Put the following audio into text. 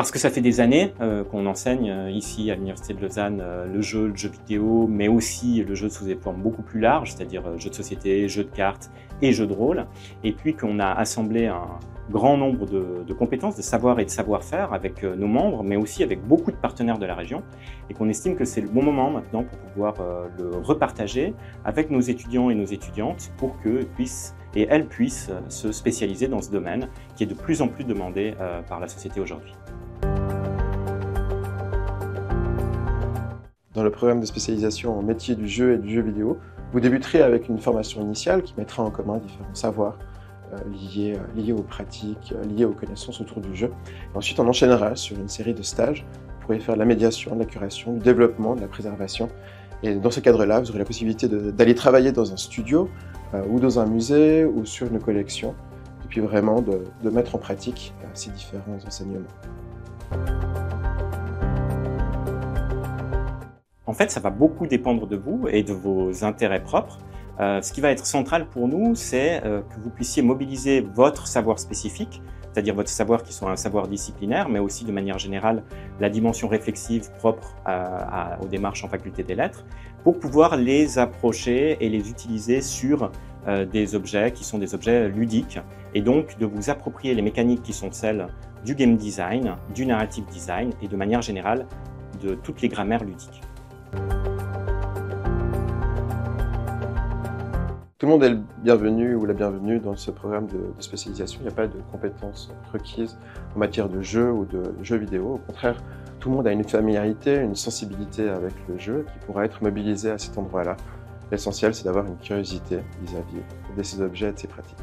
Parce que ça fait des années qu'on enseigne ici à l'Université de Lausanne le jeu vidéo, mais aussi le jeu sous des formes beaucoup plus larges, c'est-à-dire jeux de société, jeux de cartes et jeux de rôle. Et puis qu'on a assemblé un grand nombre de compétences, de savoir et de savoir-faire avec nos membres, mais aussi avec beaucoup de partenaires de la région. Et qu'on estime que c'est le bon moment maintenant pour pouvoir le repartager avec nos étudiants et nos étudiantes pour qu'elles puissent se spécialiser dans ce domaine qui est de plus en plus demandé par la société aujourd'hui. Dans le programme de spécialisation en métier du jeu et du jeu vidéo, vous débuterez avec une formation initiale qui mettra en commun différents savoirs liés aux pratiques, liés aux connaissances autour du jeu. Et ensuite, on enchaînera sur une série de stages. Vous pourrez faire de la médiation, de la curation, du développement, de la préservation. Et dans ce cadre-là, vous aurez la possibilité d'aller travailler dans un studio ou dans un musée ou sur une collection, et puis vraiment de mettre en pratique ces différents enseignements. En fait, ça va beaucoup dépendre de vous et de vos intérêts propres. Ce qui va être central pour nous, c'est que vous puissiez mobiliser votre savoir spécifique, c'est-à-dire votre savoir qui soit un savoir disciplinaire, mais aussi de manière générale la dimension réflexive propre aux démarches en faculté des lettres, pour pouvoir les approcher et les utiliser sur des objets qui sont des objets ludiques, et donc de vous approprier les mécaniques qui sont celles du game design, du narrative design et de manière générale de toutes les grammaires ludiques. Tout le monde est le bienvenu ou la bienvenue dans ce programme de spécialisation. Il n'y a pas de compétences requises en matière de jeu ou de jeux vidéo. Au contraire, tout le monde a une familiarité, une sensibilité avec le jeu qui pourra être mobilisée à cet endroit-là. L'essentiel, c'est d'avoir une curiosité vis-à-vis de ces objets et de ces pratiques.